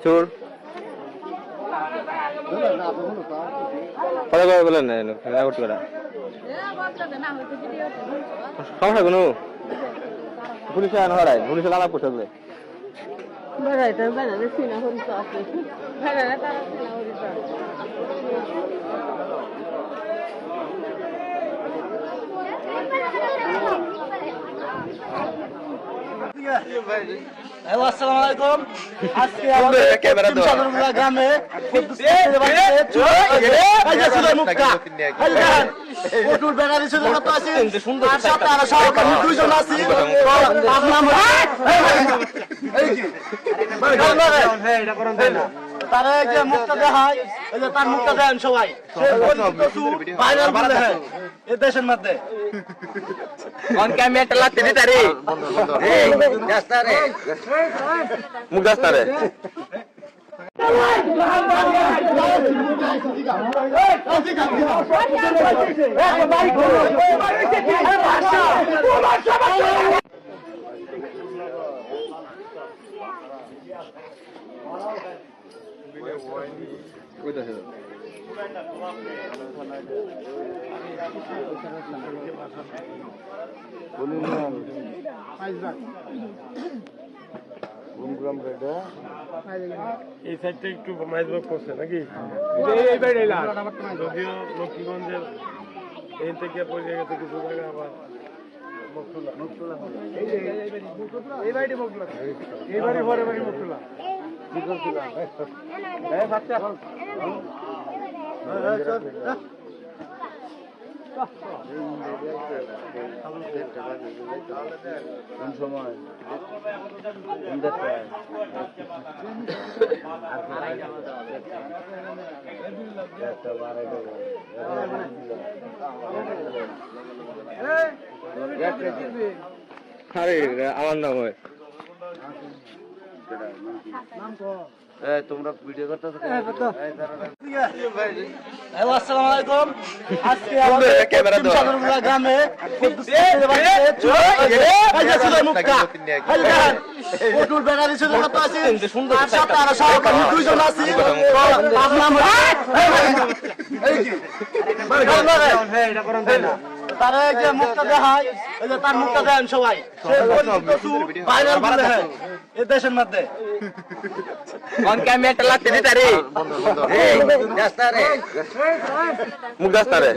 চোর কথা কথা বলেন না করতে পারা সমস্যা কোনো পুলিশে আনা হারায় পুলিশে আলাপ করতে হবে আসসালামু আলাইকুম আজকে আমাদের সাদরগুলা গ্রামে পটুল ব্যানারি ছিল কত আছে আর সাথে আর সহকারী দুইজন আছে তার নাম তারা যে মুখটা দেখায় এই যে তার মুখটা দেন সবাই ভাইরাল বলে হয় এই দেশের মধ্যে অন ক্যামেরা লাগতে দিতে রে এই গাস্তা রে মুখ গাস্তা রে এই সাইডটা একটু মাইজবাগ করছে নাকি যদিও লক্ষ্মীগঞ্জের এই থেকে পড়ে গেছে কিছু জায়গা আবার আরে আমার নাম হয় তোমরা ভিডিও করতেছো আসসালামু আলাইকুম আজকে আমাদের সাদরগুলা গ্রামে পটুল ব্যানারি ছিল কত আছে আর সাথে আর সহকারী দুইজন আছে তার নাম তারা যে মুখটা দেখায় এই যে তার মুখটা দেন সবাই ভাইরাল বলে হয় এই দেশের মধ্যে অন ক্যামেরা লাগতে দিতে রে এই গাস্তা রে মুখ গাস্তা রে